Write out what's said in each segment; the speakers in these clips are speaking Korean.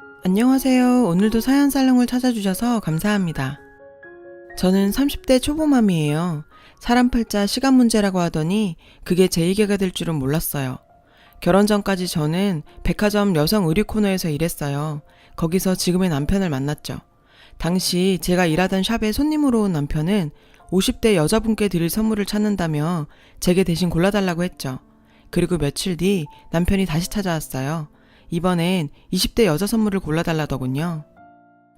안녕하세요. 오늘도 사연 살롱을 찾아주셔서 감사합니다. 저는 30대 초보맘이에요. 사람 팔자 시간 문제라고 하더니 그게 제 얘기가 될 줄은 몰랐어요. 결혼 전까지 저는 백화점 여성 의류 코너에서 일했어요. 거기서 지금의 남편을 만났죠. 당시 제가 일하던 샵에 손님으로 온 남편은 50대 여자분께 드릴 선물을 찾는다며 제게 대신 골라달라고 했죠. 그리고 며칠 뒤 남편이 다시 찾아왔어요. 이번엔 20대 여자 선물을 골라달라더군요.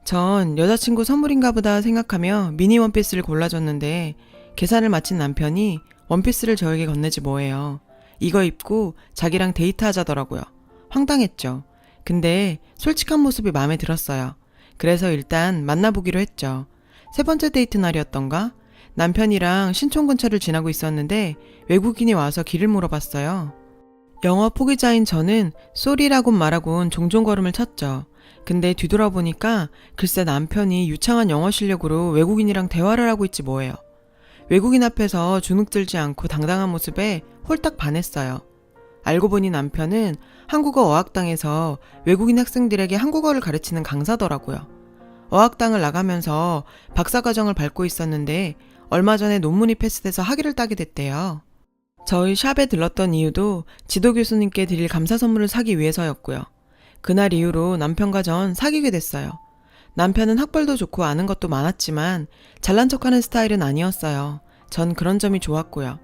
전 여자친구 선물인가 보다 생각하며 미니 원피스를 골라줬는데 계산을 마친 남편이 원피스를 저에게 건네지 뭐예요. 이거 입고 자기랑 데이트하자더라고요. 황당했죠. 근데 솔직한 모습이 마음에 들었어요. 그래서 일단 만나보기로 했죠. 세 번째 데이트 날이었던가? 남편이랑 신촌 근처를 지나고 있었는데 외국인이 와서 길을 물어봤어요. 영어 포기자인 저는 쏘리라곤 말하곤 종종 걸음을 쳤죠. 근데 뒤돌아보니까 글쎄 남편이 유창한 영어 실력으로 외국인이랑 대화를 하고 있지 뭐예요. 외국인 앞에서 주눅들지 않고 당당한 모습에 홀딱 반했어요. 알고 보니 남편은 한국어 어학당에서 외국인 학생들에게 한국어를 가르치는 강사더라고요. 어학당을 나가면서 박사과정을 밟고 있었는데 얼마 전에 논문이 패스돼서 학위를 따게 됐대요. 저희 샵에 들렀던 이유도 지도 교수님께 드릴 감사 선물을 사기 위해서였고요. 그날 이후로 남편과 전 사귀게 됐어요. 남편은 학벌도 좋고 아는 것도 많았지만 잘난 척하는 스타일은 아니었어요. 전 그런 점이 좋았고요.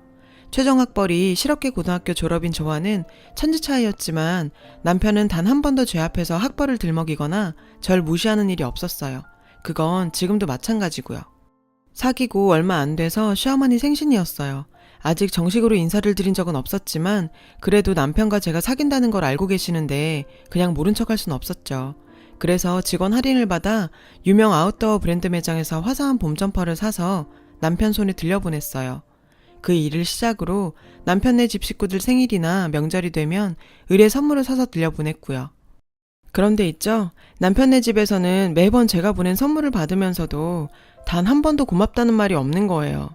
최종 학벌이 실업계 고등학교 졸업인 저와는 천지 차이였지만 남편은 단 한 번도 제 앞에서 학벌을 들먹이거나 절 무시하는 일이 없었어요. 그건 지금도 마찬가지고요. 사귀고 얼마 안 돼서 시어머니 생신이었어요. 아직 정식으로 인사를 드린 적은 없었지만 그래도 남편과 제가 사귄다는 걸 알고 계시는데 그냥 모른 척할 순 없었죠. 그래서 직원 할인을 받아 유명 아웃도어 브랜드 매장에서 화사한 봄 점퍼를 사서 남편 손에 들려보냈어요. 그 일을 시작으로 남편네 집 식구들 생일이나 명절이 되면 의뢰 선물을 사서 들려보냈고요. 그런데 있죠. 남편네 집에서는 매번 제가 보낸 선물을 받으면서도 단 한 번도 고맙다는 말이 없는 거예요.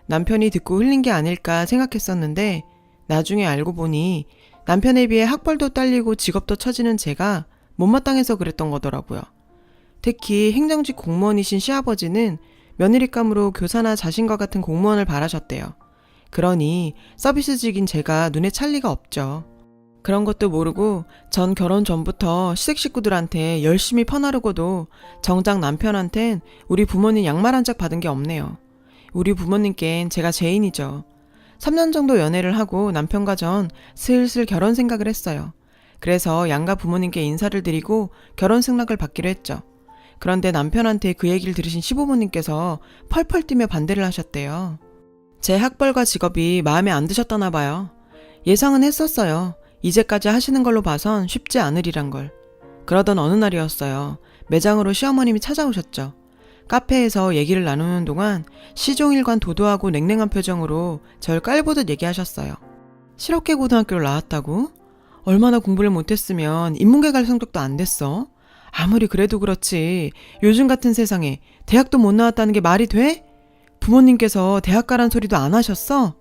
남편이 듣고 흘린 게 아닐까 생각했었는데 나중에 알고 보니 남편에 비해 학벌도 딸리고 직업도 처지는 제가 못마땅해서 그랬던 거더라고요. 특히 행정직 공무원이신 시아버지는 며느리감으로 교사나 자신과 같은 공무원을 바라셨대요. 그러니 서비스직인 제가 눈에 찰 리가 없죠. 그런 것도 모르고 전 결혼 전부터 시댁 식구들한테 열심히 퍼나르고도 정작 남편한텐 우리 부모님 양말 한 짝 받은 게 없네요. 우리 부모님께는 제가 죄인이죠. 3년 정도 연애를 하고 남편과 전 슬슬 결혼 생각을 했어요. 그래서 양가 부모님께 인사를 드리고 결혼 승낙을 받기로 했죠. 그런데 남편한테 그 얘기를 들으신 시부모님께서 펄펄 뛰며 반대를 하셨대요. 제 학벌과 직업이 마음에 안 드셨다나 봐요. 예상은 했었어요. 이제까지 하시는 걸로 봐선 쉽지 않으리란 걸. 그러던 어느 날이었어요. 매장으로 시어머님이 찾아오셨죠. 카페에서 얘기를 나누는 동안 시종일관 도도하고 냉랭한 표정으로 절 깔보듯 얘기하셨어요. 실업계 고등학교를 나왔다고? 얼마나 공부를 못했으면 인문계 갈 성적도 안 됐어? 아무리 그래도 그렇지 요즘 같은 세상에 대학도 못 나왔다는 게 말이 돼? 부모님께서 대학 가란 소리도 안 하셨어?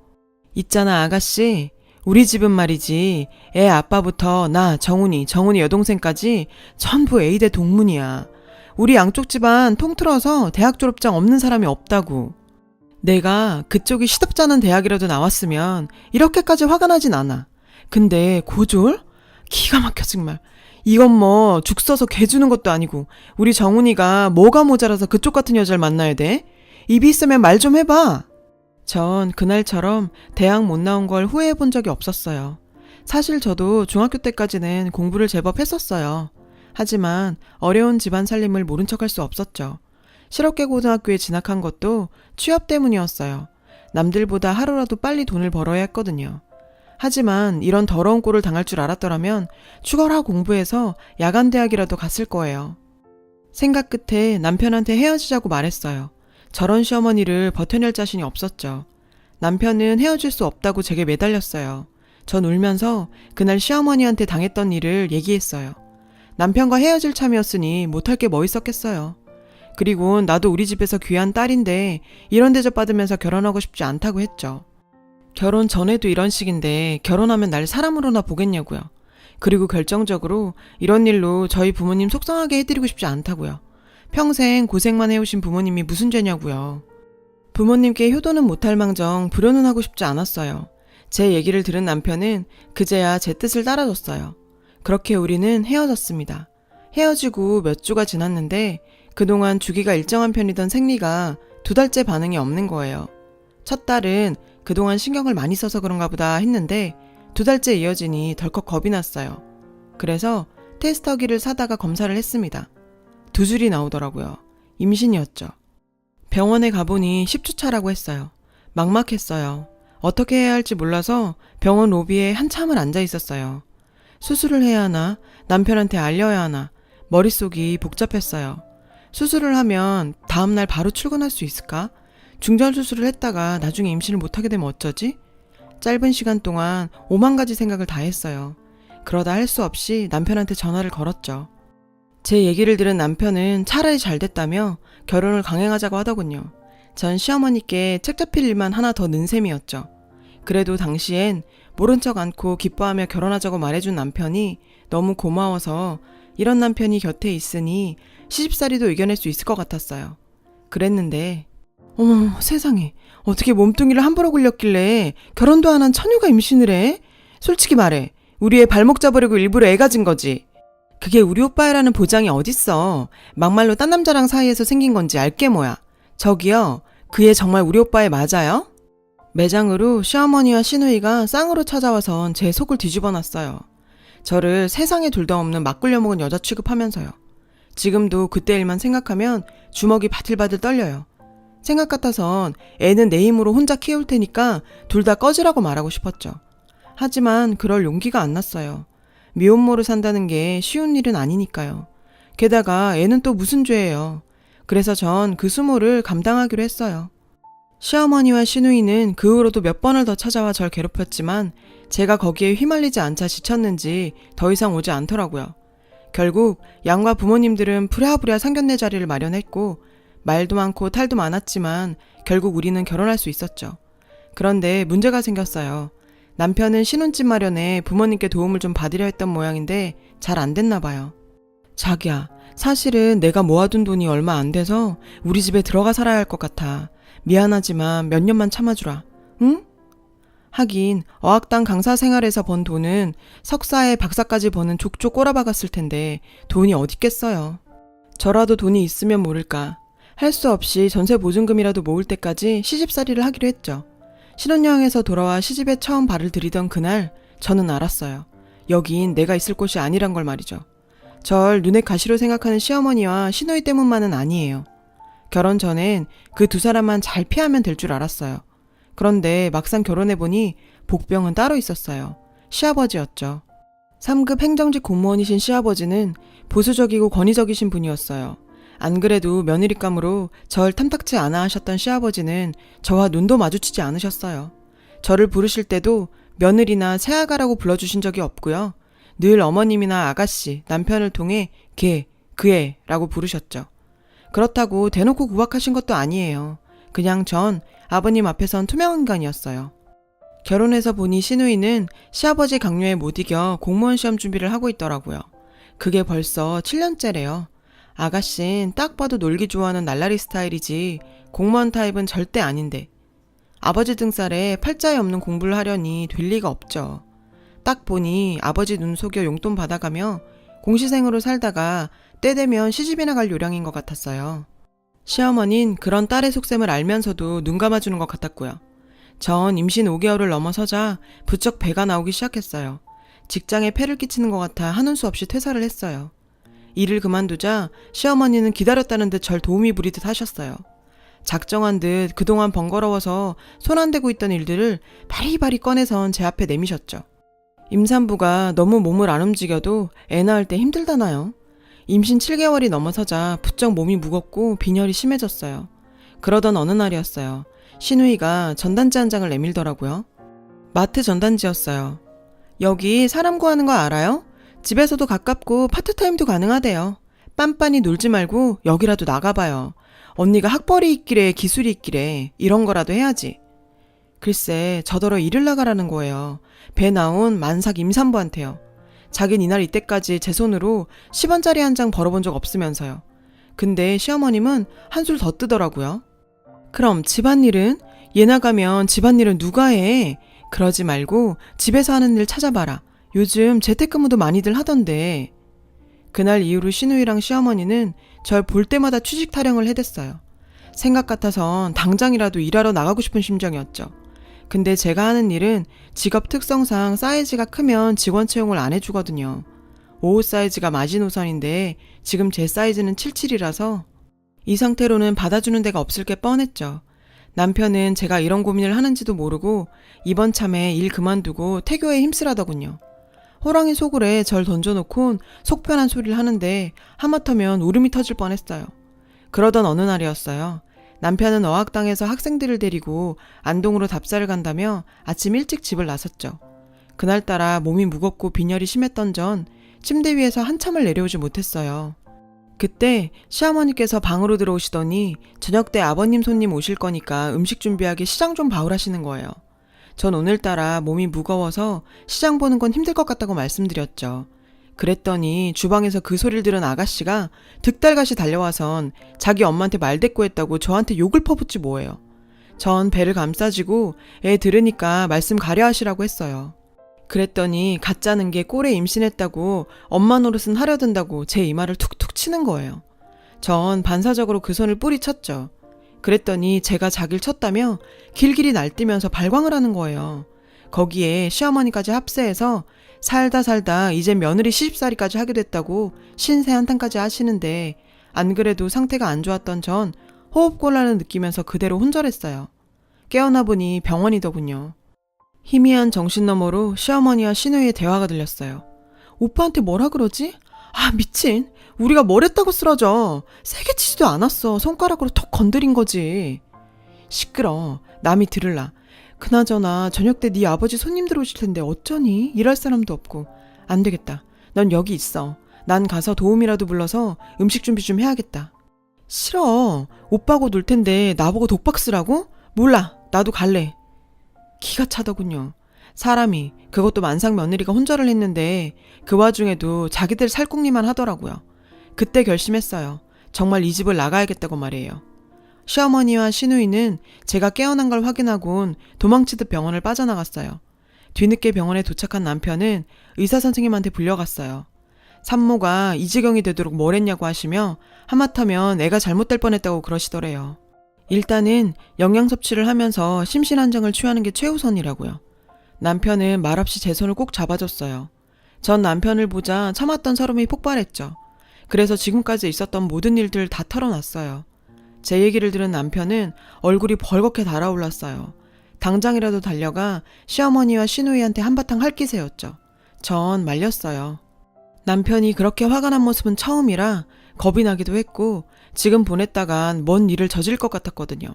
있잖아 아가씨, 우리 집은 말이지 애 아빠부터 나 정훈이 여동생까지 전부 A대 동문이야. 우리 양쪽 집안 통틀어서 대학 졸업장 없는 사람이 없다고. 내가 그쪽이 시덥잖은 대학이라도 나왔으면 이렇게까지 화가 나진 않아. 근데 고졸? 기가 막혀 정말. 이건 뭐 죽 써서 개 주는 것도 아니고 우리 정훈이가 뭐가 모자라서 그쪽 같은 여자를 만나야 돼? 입이 있으면 말 좀 해봐. 전 그날처럼 대학 못 나온 걸 후회해 본 적이 없었어요. 사실 저도 중학교 때까지는 공부를 제법 했었어요. 하지만 어려운 집안 살림을 모른 척할 수 없었죠. 실업계 고등학교에 진학한 것도 취업 때문이었어요. 남들보다 하루라도 빨리 돈을 벌어야 했거든요. 하지만 이런 더러운 꼴을 당할 줄 알았더라면 죽어라 공부해서 야간 대학이라도 갔을 거예요. 생각 끝에 남편한테 헤어지자고 말했어요. 저런 시어머니를 버텨낼 자신이 없었죠. 남편은 헤어질 수 없다고 제게 매달렸어요. 전 울면서 그날 시어머니한테 당했던 일을 얘기했어요. 남편과 헤어질 참이었으니 못할 게 뭐 있었겠어요. 그리고 나도 우리 집에서 귀한 딸인데 이런 대접 받으면서 결혼하고 싶지 않다고 했죠. 결혼 전에도 이런 식인데 결혼하면 날 사람으로나 보겠냐고요. 그리고 결정적으로 이런 일로 저희 부모님 속상하게 해드리고 싶지 않다고요. 평생 고생만 해오신 부모님이 무슨 죄냐고요. 부모님께 효도는 못할 망정 불효는 하고 싶지 않았어요. 제 얘기를 들은 남편은 그제야 제 뜻을 따라줬어요. 그렇게 우리는 헤어졌습니다. 헤어지고 몇 주가 지났는데 그동안 주기가 일정한 편이던 생리가 2달째 반응이 없는 거예요. 첫 달은 그동안 신경을 많이 써서 그런가 보다 했는데 2달째 이어지니 덜컥 겁이 났어요. 그래서 테스터기를 사다가 검사를 했습니다. 2줄이 나오더라고요. 임신이었죠. 병원에 가보니 10주 차라고 했어요. 막막했어요. 어떻게 해야 할지 몰라서 병원 로비에 한참을 앉아 있었어요. 수술을 해야 하나, 남편한테 알려야 하나, 머릿속이 복잡했어요. 수술을 하면 다음날 바로 출근할 수 있을까? 중절 수술을 했다가 나중에 임신을 못하게 되면 어쩌지? 짧은 시간 동안 5만 가지 생각을 다 했어요. 그러다 할 수 없이 남편한테 전화를 걸었죠. 제 얘기를 들은 남편은 차라리 잘 됐다며 결혼을 강행하자고 하더군요. 전 시어머니께 책 잡힐 일만 하나 더 는 셈이었죠. 그래도 당시엔 모른 척 않고 기뻐하며 결혼하자고 말해준 남편이 너무 고마워서 이런 남편이 곁에 있으니 시집살이도 이겨낼 수 있을 것 같았어요. 그랬는데 어머 세상에 어떻게 몸뚱이를 함부로 굴렸길래 결혼도 안 한 처녀가 임신을 해? 솔직히 말해 우리 애 발목 잡으려고 일부러 애 가진 거지. 그게 우리 오빠애라는 보장이 어딨어. 막말로 딴 남자랑 사이에서 생긴 건지 알게 뭐야. 저기요 그 애 정말 우리 오빠애 맞아요? 매장으로 시어머니와 시누이가 쌍으로 찾아와선 제 속을 뒤집어 놨어요. 저를 세상에 둘도 없는 막 굴려먹은 여자 취급하면서요. 지금도 그때 일만 생각하면 주먹이 바들바들 떨려요. 생각 같아선 애는 내 힘으로 혼자 키울 테니까 둘 다 꺼지라고 말하고 싶었죠. 하지만 그럴 용기가 안 났어요. 미혼모로 산다는 게 쉬운 일은 아니니까요. 게다가 애는 또 무슨 죄예요. 그래서 전 그 수모를 감당하기로 했어요. 시어머니와 시누이는 그 후로도 몇 번을 더 찾아와 절 괴롭혔지만 제가 거기에 휘말리지 않자 지쳤는지 더 이상 오지 않더라고요. 결국 양과 부모님들은 부랴부랴 상견례 자리를 마련했고 말도 많고 탈도 많았지만 결국 우리는 결혼할 수 있었죠. 그런데 문제가 생겼어요. 남편은 신혼집 마련에 부모님께 도움을 좀 받으려 했던 모양인데 잘 안 됐나 봐요. 자기야, 사실은 내가 모아둔 돈이 얼마 안 돼서 우리 집에 들어가 살아야 할 것 같아. 미안하지만 몇 년만 참아주라. 응? 하긴 어학당 강사 생활에서 번 돈은 석사에 박사까지 버는 족족 꼬라박았을 텐데 돈이 어딨겠어요. 저라도 돈이 있으면 모를까. 할 수 없이 전세 보증금이라도 모을 때까지 시집살이를 하기로 했죠. 신혼여행에서 돌아와 시집에 처음 발을 들이던 그날 저는 알았어요. 여긴 내가 있을 곳이 아니란 걸 말이죠. 절 눈에 가시로 생각하는 시어머니와 시누이 때문만은 아니에요. 결혼 전엔 그 2사람만 잘 피하면 될 줄 알았어요. 그런데 막상 결혼해보니 복병은 따로 있었어요. 시아버지였죠. 3급 행정직 공무원이신 시아버지는 보수적이고 권위적이신 분이었어요. 안 그래도 며느리감으로 절 탐탁치 않아 하셨던 시아버지는 저와 눈도 마주치지 않으셨어요. 저를 부르실 때도 며느리나 새아가라고 불러주신 적이 없고요. 늘 어머님이나 아가씨, 남편을 통해 걔, 그애라고 부르셨죠. 그렇다고 대놓고 구박하신 것도 아니에요. 그냥 전 아버님 앞에선 투명 인간이었어요. 결혼해서 보니 시누이는 시아버지 강요에 못 이겨 공무원 시험 준비를 하고 있더라고요. 그게 벌써 7년째래요. 아가씨는 딱 봐도 놀기 좋아하는 날라리 스타일이지 공무원 타입은 절대 아닌데 아버지 등살에 팔자에 없는 공부를 하려니 될 리가 없죠. 딱 보니 아버지 눈 속여 용돈 받아가며 공시생으로 살다가 때 되면 시집이나 갈 요량인 것 같았어요. 시어머니는 그런 딸의 속셈을 알면서도 눈 감아주는 것 같았고요. 전 임신 5개월을 넘어서자 부쩍 배가 나오기 시작했어요. 직장에 폐를 끼치는 것 같아 하는 수 없이 퇴사를 했어요. 일을 그만두자 시어머니는 기다렸다는 듯 절 도움이 부리듯 하셨어요. 작정한 듯 그동안 번거로워서 손 안 대고 있던 일들을 바리바리 꺼내선 제 앞에 내미셨죠. 임산부가 너무 몸을 안 움직여도 애 낳을 때 힘들다나요? 임신 7개월이 넘어서자 부쩍 몸이 무겁고 빈혈이 심해졌어요. 그러던 어느 날이었어요. 시누이가 전단지 한 장을 내밀더라고요. 마트 전단지였어요. 여기 사람 구하는 거 알아요? 집에서도 가깝고 파트타임도 가능하대요. 빤빤히 놀지 말고 여기라도 나가봐요. 언니가 학벌이 있기래 기술이 있기래 이런 거라도 해야지. 글쎄 저더러 일을 나가라는 거예요. 배 나온 만삭 임산부한테요. 자긴 이날 이때까지 제 손으로 10원짜리 한 장 벌어본 적 없으면서요. 근데 시어머님은 한술 더 뜨더라고요. 그럼 집안일은? 얘 나가면 집안일은 누가 해? 그러지 말고 집에서 하는 일 찾아봐라. 요즘 재택근무도 많이들 하던데. 그날 이후로 시누이랑 시어머니는 절 볼 때마다 취직 타령을 해댔어요. 생각 같아선 당장이라도 일하러 나가고 싶은 심정이었죠. 근데 제가 하는 일은 직업 특성상 사이즈가 크면 직원 채용을 안 해주거든요. 55 사이즈가 마지노선인데 지금 제 사이즈는 77이라서 이 상태로는 받아주는 데가 없을 게 뻔했죠. 남편은 제가 이런 고민을 하는지도 모르고 이번 참에 일 그만두고 태교에 힘쓰라더군요. 호랑이 속을에 절 던져놓곤 속편한 소리를 하는데 하마터면 울음이 터질 뻔했어요. 그러던 어느 날이었어요. 남편은 어학당에서 학생들을 데리고 안동으로 답사를 간다며 아침 일찍 집을 나섰죠. 그날따라 몸이 무겁고 빈혈이 심했던 전 침대 위에서 한참을 내려오지 못했어요. 그때 시어머니께서 방으로 들어오시더니 저녁 때 아버님 손님 오실 거니까 음식 준비하기 시장 좀 봐오라시는 거예요. 전 오늘따라 몸이 무거워서 시장 보는 건 힘들 것 같다고 말씀드렸죠. 그랬더니 주방에서 그 소리를 들은 아가씨가 득달같이 달려와선 자기 엄마한테 말대꾸했다고 저한테 욕을 퍼붓지 뭐예요. 전 배를 감싸지고 애 들으니까 말씀 가려 하시라고 했어요. 그랬더니 가짜는 게 꼴에 임신했다고 엄마 노릇은 하려 든다고 제 이마를 툭툭 치는 거예요. 전 반사적으로 그 손을 뿌리쳤죠. 그랬더니 제가 자기를 쳤다며 길길이 날뛰면서 발광을 하는 거예요. 거기에 시어머니까지 합세해서 살다 이제 며느리 시집살이까지 하게 됐다고 신세 한탄까지 하시는데 안 그래도 상태가 안 좋았던 전 호흡곤란을 느끼면서 그대로 혼절했어요. 깨어나 보니 병원이더군요. 희미한 정신너머로 시어머니와 시누이의 대화가 들렸어요. 오빠한테 뭐라 그러지? 아 미친, 우리가 뭘 했다고 쓰러져. 세게 치지도 않았어. 손가락으로 톡 건드린 거지. 시끄러, 남이 들을라. 그나저나 저녁 때 네 아버지 손님들 오실 텐데 어쩌니? 일할 사람도 없고. 안 되겠다. 넌 여기 있어. 난 가서 도움이라도 불러서 음식 준비 좀 해야겠다. 싫어. 오빠하고 놀 텐데 나보고 독박 쓰라고? 몰라. 나도 갈래. 기가 차더군요. 사람이, 그것도 만삭 며느리가 혼절을 했는데 그 와중에도 자기들 살궁리만 하더라고요. 그때 결심했어요. 정말 이 집을 나가야겠다고 말이에요. 시어머니와 시누이는 제가 깨어난 걸 확인하곤 도망치듯 병원을 빠져나갔어요. 뒤늦게 병원에 도착한 남편은 의사 선생님한테 불려갔어요. 산모가 이 지경이 되도록 뭘 했냐고 하시며 하마터면 애가 잘못될 뻔했다고 그러시더래요. 일단은 영양 섭취를 하면서 심신안정을 취하는 게 최우선이라고요. 남편은 말없이 제 손을 꼭 잡아줬어요. 전 남편을 보자 참았던 서름이 폭발했죠. 그래서 지금까지 있었던 모든 일들 다 털어놨어요. 제 얘기를 들은 남편은 얼굴이 벌겋게 달아올랐어요. 당장이라도 달려가 시어머니와 시누이한테 한바탕 할기세였죠. 전 말렸어요. 남편이 그렇게 화가 난 모습은 처음이라 겁이 나기도 했고 지금 보냈다간 뭔 일을 저질 것 같았거든요.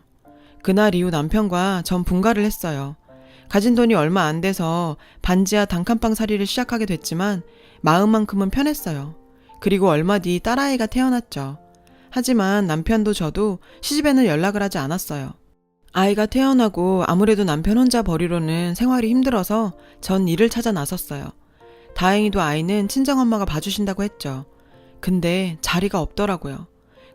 그날 이후 남편과 전 분가를 했어요. 가진 돈이 얼마 안 돼서 반지하 단칸방 살이를 시작하게 됐지만 마음만큼은 편했어요. 그리고 얼마 뒤 딸아이가 태어났죠. 하지만 남편도 저도 시집에는 연락을 하지 않았어요. 아이가 태어나고 아무래도 남편 혼자 버리로는 생활이 힘들어서 전 일을 찾아 나섰어요. 다행히도 아이는 친정엄마가 봐주신다고 했죠. 근데 자리가 없더라고요.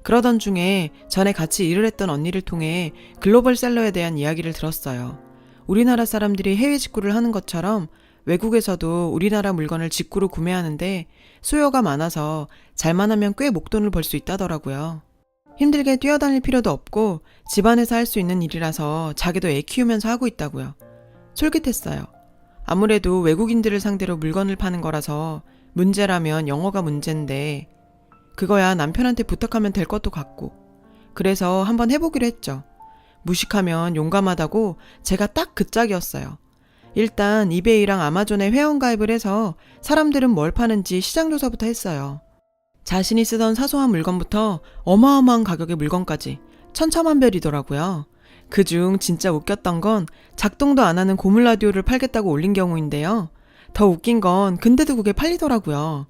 그러던 중에 전에 같이 일을 했던 언니를 통해 글로벌셀러에 대한 이야기를 들었어요. 우리나라 사람들이 해외 직구를 하는 것처럼 외국에서도 우리나라 물건을 직구로 구매하는데 수요가 많아서 잘만 하면 꽤 목돈을 벌 수 있다더라고요. 힘들게 뛰어다닐 필요도 없고 집안에서 할 수 있는 일이라서 자기도 애 키우면서 하고 있다고요. 솔깃했어요. 아무래도 외국인들을 상대로 물건을 파는 거라서 문제라면 영어가 문제인데 그거야 남편한테 부탁하면 될 것도 같고 그래서 한번 해보기로 했죠. 무식하면 용감하다고 제가 딱 그 짝이었어요. 일단 이베이랑 아마존에 회원가입을 해서 사람들은 뭘 파는지 시장조사부터 했어요. 자신이 쓰던 사소한 물건부터 어마어마한 가격의 물건까지 천차만별이더라고요. 그중 진짜 웃겼던 건 작동도 안 하는 고물 라디오를 팔겠다고 올린 경우인데요. 더 웃긴 건 근데도 그게 팔리더라고요.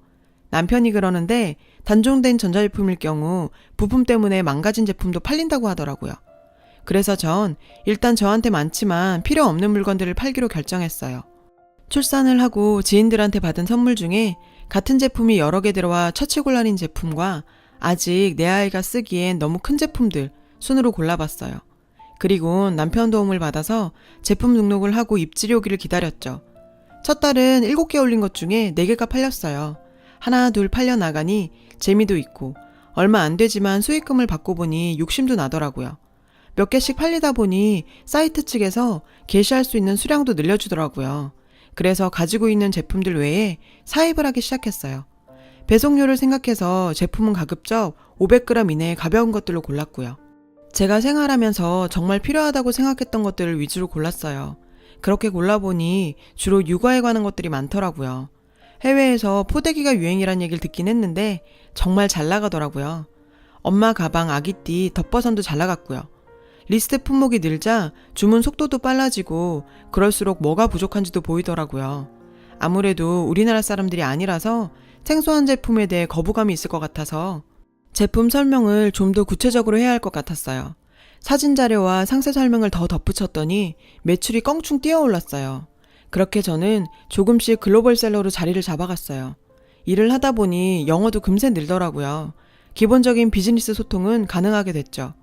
남편이 그러는데 단종된 전자제품일 경우 부품 때문에 망가진 제품도 팔린다고 하더라고요. 그래서 전 일단 저한테 많지만 필요 없는 물건들을 팔기로 결정했어요. 출산을 하고 지인들한테 받은 선물 중에 같은 제품이 여러 개 들어와 처치곤란인 제품과 아직 내 아이가 쓰기엔 너무 큰 제품들 순으로 골라봤어요. 그리고 남편 도움을 받아서 제품 등록을 하고 입질이 오기를 기다렸죠. 첫 달은 7개 올린 것 중에 4개가 팔렸어요. 하나 둘 팔려나가니 재미도 있고 얼마 안 되지만 수익금을 받고 보니 욕심도 나더라고요. 몇 개씩 팔리다 보니 사이트 측에서 게시할 수 있는 수량도 늘려주더라고요. 그래서 가지고 있는 제품들 외에 사입을 하기 시작했어요. 배송료를 생각해서 제품은 가급적 500g 이내의 가벼운 것들로 골랐고요. 제가 생활하면서 정말 필요하다고 생각했던 것들을 위주로 골랐어요. 그렇게 골라보니 주로 육아에 관한 것들이 많더라고요. 해외에서 포대기가 유행이란 얘기를 듣긴 했는데 정말 잘 나가더라고요. 엄마 가방, 아기띠, 덮버선도 잘 나갔고요. 리스트 품목이 늘자 주문 속도도 빨라지고 그럴수록 뭐가 부족한지도 보이더라고요. 아무래도 우리나라 사람들이 아니라서 생소한 제품에 대해 거부감이 있을 것 같아서 제품 설명을 좀 더 구체적으로 해야 할 것 같았어요. 사진 자료와 상세 설명을 더 덧붙였더니 매출이 껑충 뛰어올랐어요. 그렇게 저는 조금씩 글로벌셀러로 자리를 잡아갔어요. 일을 하다 보니 영어도 금세 늘더라고요. 기본적인 비즈니스 소통은 가능하게 됐죠.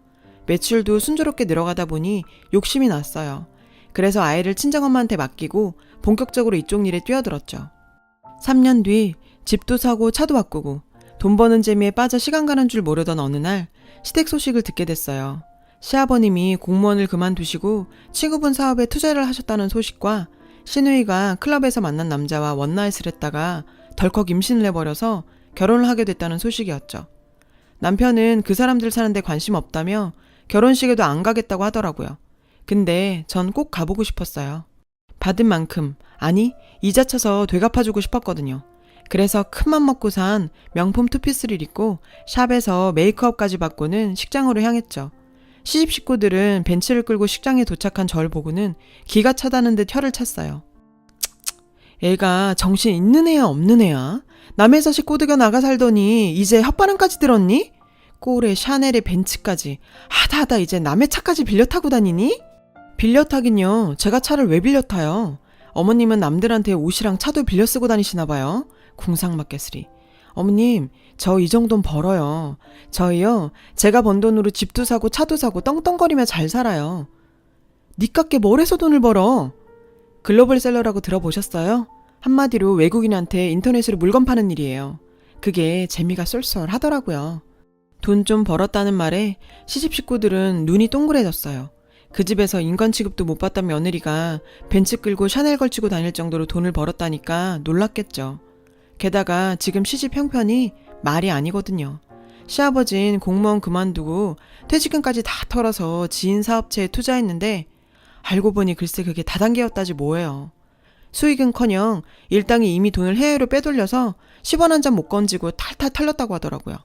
매출도 순조롭게 늘어가다 보니 욕심이 났어요. 그래서 아이를 친정엄마한테 맡기고 본격적으로 이쪽 일에 뛰어들었죠. 3년 뒤 집도 사고 차도 바꾸고 돈 버는 재미에 빠져 시간 가는 줄 모르던 어느 날 시댁 소식을 듣게 됐어요. 시아버님이 공무원을 그만두시고 친구분 사업에 투자를 하셨다는 소식과 시누이가 클럽에서 만난 남자와 원나잇을 했다가 덜컥 임신을 해버려서 결혼을 하게 됐다는 소식이었죠. 남편은 그 사람들 사는데 관심 없다며 결혼식에도 안 가겠다고 하더라고요. 근데 전 꼭 가보고 싶었어요. 받은 만큼, 아니 이자 쳐서 되갚아주고 싶었거든요. 그래서 큰맘 먹고 산 명품 투피스를 입고 샵에서 메이크업까지 받고는 식장으로 향했죠. 시집 식구들은 벤츠를 끌고 식장에 도착한 절 보고는 기가 차다는 듯 혀를 찼어요. 애가 정신 있는 애야 없는 애야? 남의 자식 꼬드겨 나가 살더니 이제 혓바람까지 들었니? 꼴에 샤넬에 벤츠까지 하다 이제 남의 차까지 빌려 타고 다니니? 빌려 타긴요. 제가 차를 왜 빌려 타요? 어머님은 남들한테 옷이랑 차도 빌려 쓰고 다니시나 봐요. 궁상맞게스리. 어머님, 저 이 정도는 벌어요. 저희요, 제가 번 돈으로 집도 사고 차도 사고 떵떵거리며 잘 살아요. 니깎게 뭘 해서 돈을 벌어? 글로벌셀러라고 들어보셨어요? 한마디로 외국인한테 인터넷으로 물건 파는 일이에요. 그게 재미가 쏠쏠하더라고요. 돈 좀 벌었다는 말에 시집 식구들은 눈이 동그래졌어요. 그 집에서 인간 취급도 못 받던 며느리가 벤츠 끌고 샤넬 걸치고 다닐 정도로 돈을 벌었다니까 놀랐겠죠. 게다가 지금 시집 형편이 말이 아니거든요. 시아버진 공무원 그만두고 퇴직금까지 다 털어서 지인 사업체에 투자했는데 알고 보니 글쎄 그게 다단계였다지 뭐예요. 수익은커녕 일당이 이미 돈을 해외로 빼돌려서 10원 한 잔 못 건지고 탈탈 털렸다고 하더라고요.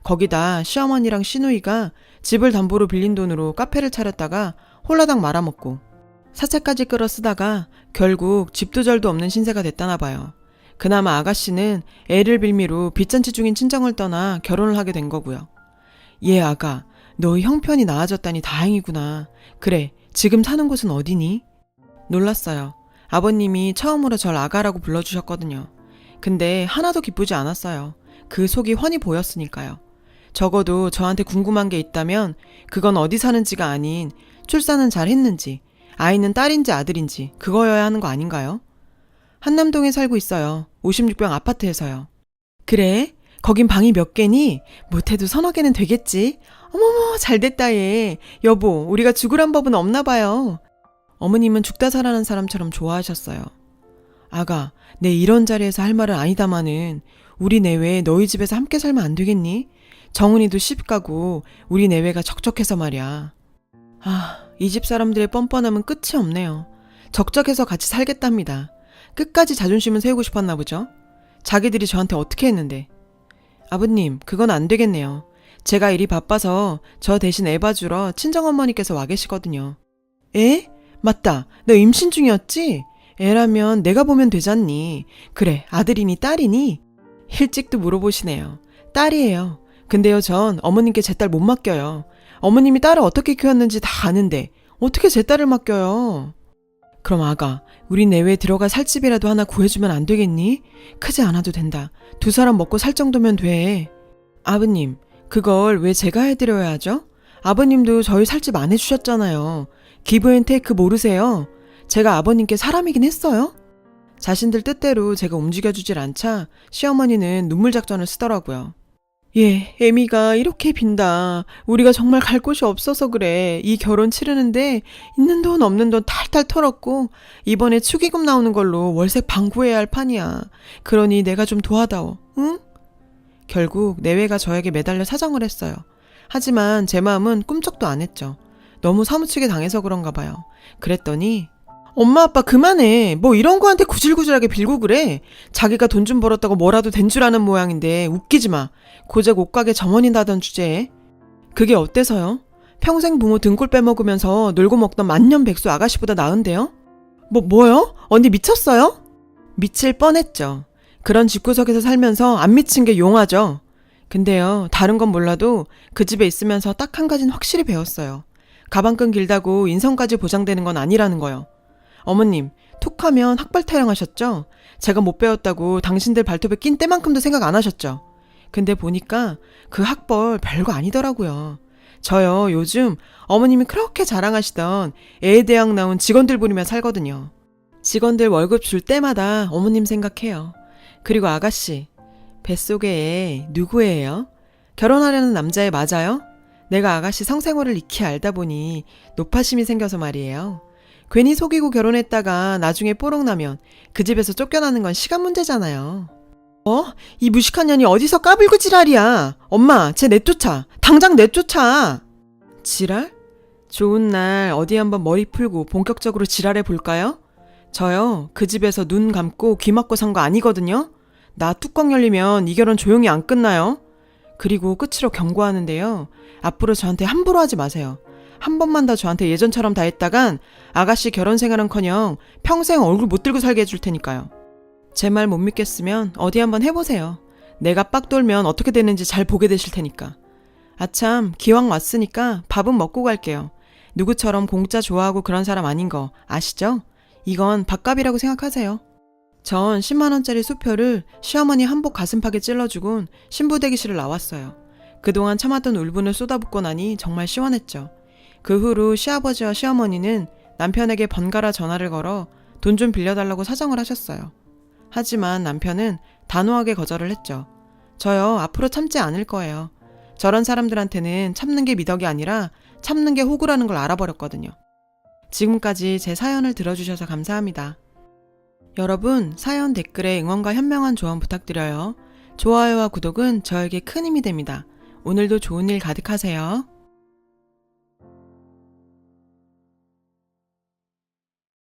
거기다 시어머니랑 시누이가 집을 담보로 빌린 돈으로 카페를 차렸다가 홀라당 말아먹고 사채까지 끌어 쓰다가 결국 집도 절도 없는 신세가 됐다나 봐요. 그나마 아가씨는 애를 빌미로 빚잔치 중인 친정을 떠나 결혼을 하게 된 거고요. 예 아가, 너 형편이 나아졌다니 다행이구나. 그래, 지금 사는 곳은 어디니? 놀랐어요. 아버님이 처음으로 절 아가라고 불러주셨거든요. 근데 하나도 기쁘지 않았어요. 그 속이 훤히 보였으니까요. 적어도 저한테 궁금한 게 있다면 그건 어디 사는지가 아닌 출산은 잘 했는지, 아이는 딸인지 아들인지 그거여야 하는 거 아닌가요? 한남동에 살고 있어요. 56평 아파트에서요. 그래? 거긴 방이 몇 개니? 못해도 서너 개는 되겠지? 어머머 잘됐다 얘. 여보 우리가 죽으란 법은 없나 봐요. 어머님은 죽다 살아난 사람처럼 좋아하셨어요. 아가, 내 이런 자리에서 할 말은 아니다마는 우리 내외에 너희 집에서 함께 살면 안 되겠니? 정은이도 시집 가고 우리 내외가 적적해서 말이야. 아, 이 집 사람들의 뻔뻔함은 끝이 없네요. 적적해서 같이 살겠답니다. 끝까지 자존심은 세우고 싶었나 보죠? 자기들이 저한테 어떻게 했는데. 아버님, 그건 안 되겠네요. 제가 일이 바빠서 저 대신 애 봐주러 친정어머니께서 와 계시거든요. 에? 맞다. 너 임신 중이었지? 애라면 내가 보면 되잖니. 그래, 아들이니 딸이니? 일찍도 물어보시네요. 딸이에요. 근데요, 전 어머님께 제 딸 못 맡겨요. 어머님이 딸을 어떻게 키웠는지 다 아는데 어떻게 제 딸을 맡겨요? 그럼 아가, 우리 내외에 들어갈 살집이라도 하나 구해주면 안 되겠니? 크지 않아도 된다. 두 사람 먹고 살 정도면 돼. 아버님, 그걸 왜 제가 해드려야 하죠? 아버님도 저희 살집 안 해주셨잖아요. 기브앤테이크 모르세요? 제가 아버님께 사람이긴 했어요? 자신들 뜻대로 제가 움직여주질 않자 시어머니는 눈물 작전을 쓰더라고요. 예, 애미가 이렇게 빈다. 우리가 정말 갈 곳이 없어서 그래. 이 결혼 치르는데 있는 돈 없는 돈 탈탈 털었고 이번에 축의금 나오는 걸로 월세 방구해야 할 판이야. 그러니 내가 좀 도와다오. 응? 결국 내외가 저에게 매달려 사정을 했어요. 하지만 제 마음은 꿈쩍도 안 했죠. 너무 사무치게 당해서 그런가 봐요. 그랬더니 엄마 아빠 그만해. 뭐 이런 거한테 구질구질하게 빌고 그래. 자기가 돈 좀 벌었다고 뭐라도 된 줄 아는 모양인데 웃기지 마. 고작 옷가게 점원인다던 주제에. 그게 어때서요? 평생 부모 등골 빼먹으면서 놀고 먹던 만년백수 아가씨보다 나은데요? 뭐요? 언니 미쳤어요? 미칠 뻔했죠. 그런 집구석에서 살면서 안 미친 게 용하죠. 근데요, 다른 건 몰라도 그 집에 있으면서 딱 한 가지는 확실히 배웠어요. 가방끈 길다고 인성까지 보장되는 건 아니라는 거요. 어머님, 툭하면 학벌 타령하셨죠? 제가 못 배웠다고 당신들 발톱에 낀 때만큼도 생각 안 하셨죠? 근데 보니까 그 학벌 별거 아니더라고요. 저요, 요즘 어머님이 그렇게 자랑하시던 애대학 나온 직원들 부리며 살거든요. 직원들 월급 줄 때마다 어머님 생각해요. 그리고 아가씨, 뱃속에 애 누구예요? 결혼하려는 남자애 맞아요? 내가 아가씨 성생활을 익히 알다 보니 노파심이 생겨서 말이에요. 괜히 속이고 결혼했다가 나중에 뽀록 나면 그 집에서 쫓겨나는 건 시간 문제잖아요. 이 무식한 년이 어디서 까불고 지랄이야. 엄마, 쟤 내쫓아. 당장 내쫓아. 지랄? 좋은 날 어디 한번 머리 풀고 본격적으로 지랄해 볼까요? 저요, 그 집에서 눈 감고 귀 막고 산 거 아니거든요. 나 뚜껑 열리면 이 결혼 조용히 안 끝나요. 그리고 끝으로 경고하는데요. 앞으로 저한테 함부로 하지 마세요. 한 번만 더 저한테 예전처럼 다 했다간 아가씨 결혼 생활은커녕 평생 얼굴 못 들고 살게 해줄 테니까요. 제 말 못 믿겠으면 어디 한번 해보세요. 내가 빡 돌면 어떻게 되는지 잘 보게 되실 테니까. 아참, 기왕 왔으니까 밥은 먹고 갈게요. 누구처럼 공짜 좋아하고 그런 사람 아닌 거 아시죠? 이건 밥값이라고 생각하세요. 전 10만원짜리 수표를 시어머니 한복 가슴팍에 찔러주곤 신부 대기실을 나왔어요. 그동안 참았던 울분을 쏟아붓고 나니 정말 시원했죠. 그 후로 시아버지와 시어머니는 남편에게 번갈아 전화를 걸어 돈 좀 빌려달라고 사정을 하셨어요. 하지만 남편은 단호하게 거절을 했죠. 저요, 앞으로 참지 않을 거예요. 저런 사람들한테는 참는 게 미덕이 아니라 참는 게 호구라는 걸 알아버렸거든요. 지금까지 제 사연을 들어주셔서 감사합니다. 여러분, 사연 댓글에 응원과 현명한 조언 부탁드려요. 좋아요와 구독은 저에게 큰 힘이 됩니다. 오늘도 좋은 일 가득하세요.